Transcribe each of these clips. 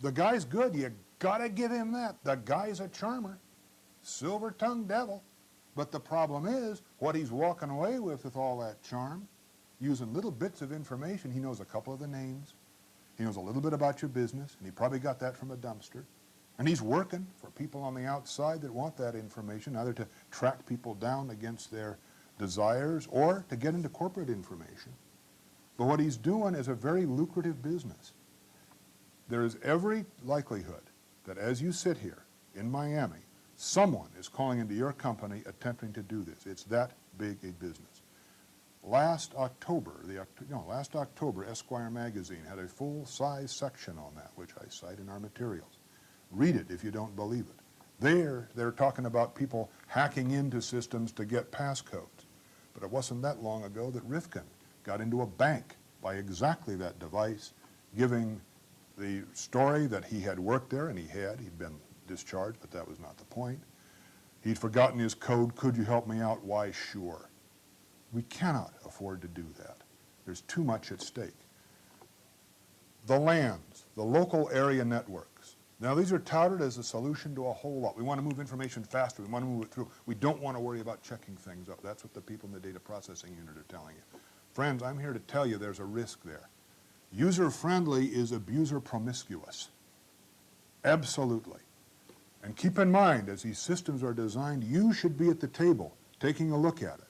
The guy's good. You gotta give him that. The guy's a charmer, silver-tongued devil. But the problem is, what he's walking away with all that charm, using little bits of information. He knows a couple of the names. He knows a little bit about your business, and he probably got that from a dumpster. And he's working for people on the outside that want that information, either to track people down against their desires or to get into corporate information. But what he's doing is a very lucrative business. There is every likelihood that as you sit here in Miami, someone is calling into your company attempting to do this. It's that big a business. Last October, Esquire magazine had a full-size section on that, which I cite in our materials. Read it if you don't believe it. They're talking about people hacking into systems to get passcodes. But it wasn't that long ago that Rifkin got into a bank by exactly that device, giving the story that he had worked there, and he'd been discharged, but that was not the point. He'd forgotten his code. Could you help me out? Why, sure. We cannot afford to do that. There's too much at stake. The LANs, the local area networks. Now, these are touted as a solution to a whole lot. We want to move information faster. We want to move it through. We don't want to worry about checking things up. That's what the people in the data processing unit are telling you. Friends, I'm here to tell you there's a risk there. User-friendly is abuser-promiscuous. Absolutely. And keep in mind, as these systems are designed, you should be at the table taking a look at it.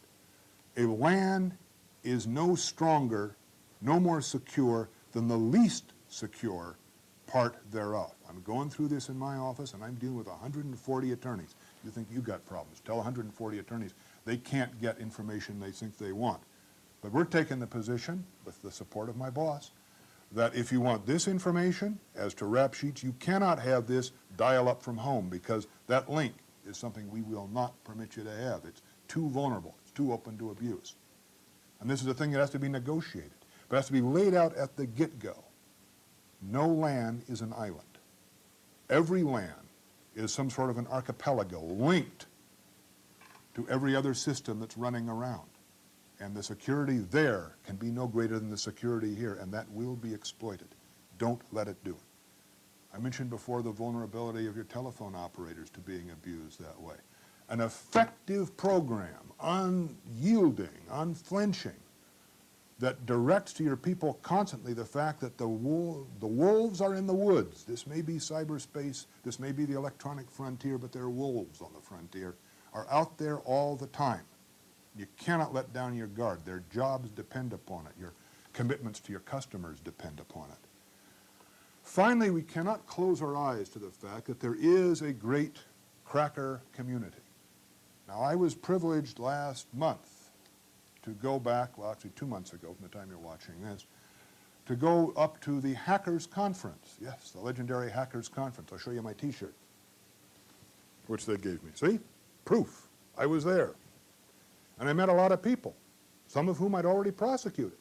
A LAN is no stronger, no more secure than the least secure part thereof. I'm going through this in my office, and I'm dealing with 140 attorneys. You think you got problems. Tell 140 attorneys they can't get information they think they want. But we're taking the position, with the support of my boss, that if you want this information as to rap sheets, you cannot have this dial up from home, because that link is something we will not permit you to have. It's too vulnerable. It's too open to abuse. And this is a thing that has to be negotiated, but has to be laid out at the get-go. No LAN is an island. Every LAN is some sort of an archipelago linked to every other system that's running around. And the security there can be no greater than the security here, and that will be exploited. Don't let it do it. I mentioned before the vulnerability of your telephone operators to being abused that way. An effective program, unyielding, unflinching, that directs to your people constantly the fact that the wolves are in the woods. This may be cyberspace, this may be the electronic frontier, but there are wolves on the frontier, are out there all the time. You cannot let down your guard. Their jobs depend upon it. Your commitments to your customers depend upon it. Finally, we cannot close our eyes to the fact that there is a great cracker community. Now, I was privileged last month to go back, well, actually 2 months ago from the time you're watching this, to go up to the Hackers Conference. Yes, the legendary Hackers Conference. I'll show you my T-shirt, which they gave me. See? Proof. I was there. And I met a lot of people, some of whom I'd already prosecuted,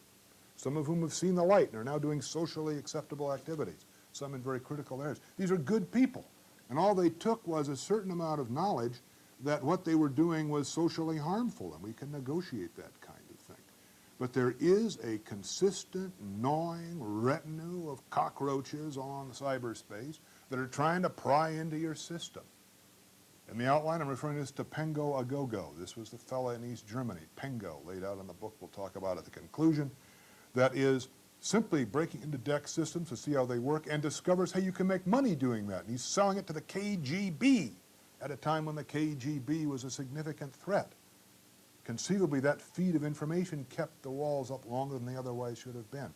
some of whom have seen the light and are now doing socially acceptable activities, some in very critical areas. These are good people, and all they took was a certain amount of knowledge that what they were doing was socially harmful, and we can negotiate that kind of thing. But there is a consistent, gnawing retinue of cockroaches along cyberspace that are trying to pry into your system. In the outline, I'm referring to this to Pengo Agogo. This was the fella in East Germany, Pengo, laid out in the book we'll talk about at the conclusion, that is simply breaking into DEC systems to see how they work and discovers how you can make money doing that. And he's selling it to the KGB at a time when the KGB was a significant threat. Conceivably, that feed of information kept the walls up longer than they otherwise should have been.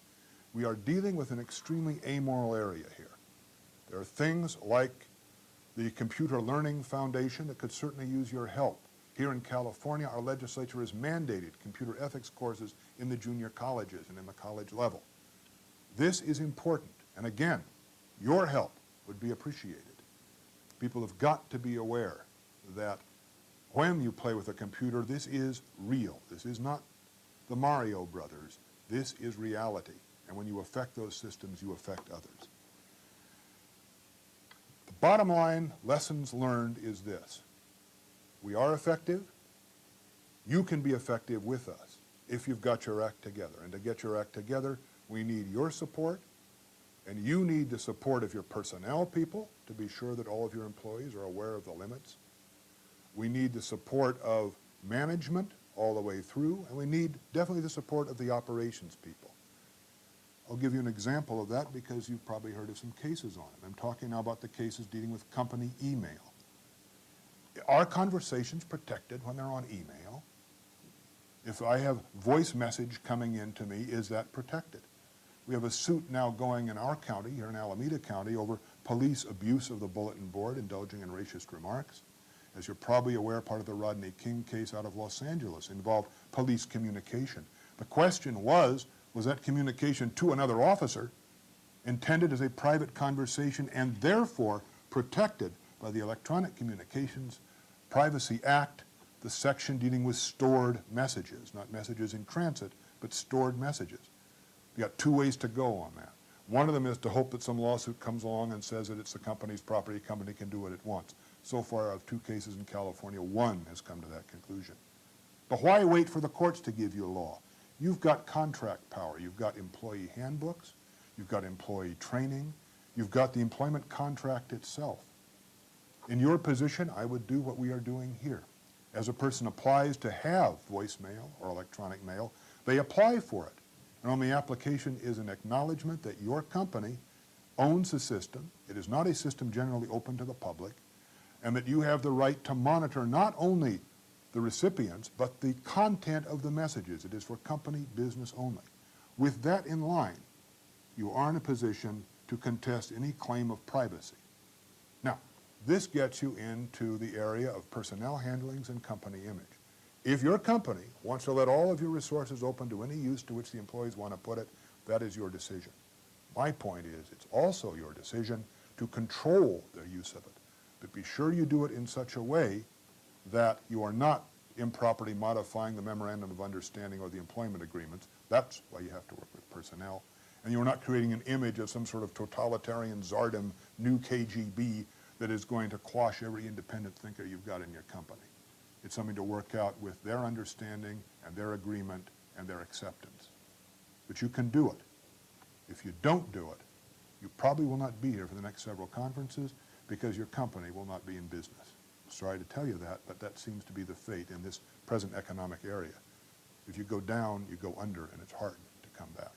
We are dealing with an extremely amoral area here. There are things like the Computer Learning Foundation that could certainly use your help. Here in California, our legislature has mandated computer ethics courses in the junior colleges and in the college level. This is important, and again, your help would be appreciated. People have got to be aware that when you play with a computer, this is real. This is not the Mario Brothers. This is reality, and when you affect those systems, you affect others. Bottom line, lessons learned is this. We are effective. You can be effective with us if you've got your act together. And to get your act together, we need your support, And you need the support of your personnel people to be sure that all of your employees are aware of the limits. We need the support of management all the way through, and we need definitely the support of the operations people. I'll give you an example of that because you've probably heard of some cases on it. I'm talking now about the cases dealing with company email. Are conversations protected when they're on email? If I have voice message coming in to me, is that protected? We have a suit now going in our county, here in Alameda County, over police abuse of the bulletin board, indulging in racist remarks. As you're probably aware, part of the Rodney King case out of Los Angeles involved police communication. The question was that communication to another officer intended as a private conversation and therefore protected by the Electronic Communications Privacy Act, the section dealing with stored messages, not messages in transit, but stored messages. You got two ways to go on that. One of them is to hope that some lawsuit comes along and says that it's the company's property, the company can do what it wants. So far, out of 2 cases in California, 1 has come to that conclusion. But why wait for the courts to give you a law? You've got contract power. You've got employee handbooks. You've got employee training. You've got the employment contract itself. In your position, I would do what we are doing here. As a person applies to have voicemail or electronic mail, they apply for it. And on the application is an acknowledgement that your company owns the system. It is not a system generally open to the public, and that you have the right to monitor not only the recipients, but the content of the messages. It is for company business only. With that in line, you are in a position to contest any claim of privacy. Now, this gets you into the area of personnel handlings and company image. If your company wants to let all of your resources open to any use to which the employees want to put it, that is your decision. My point is, it's also your decision to control their use of it. But be sure you do it in such a way that you are not improperly modifying the memorandum of understanding or the employment agreements. That's why you have to work with personnel. And you're not creating an image of some sort of totalitarian czardom, new KGB, that is going to quash every independent thinker you've got in your company. It's something to work out with their understanding and their agreement and their acceptance. But you can do it. If you don't do it, you probably will not be here for the next several conferences because your company will not be in business. Sorry to tell you that, but that seems to be the fate in this present economic area. If you go down, you go under, and it's hard to come back.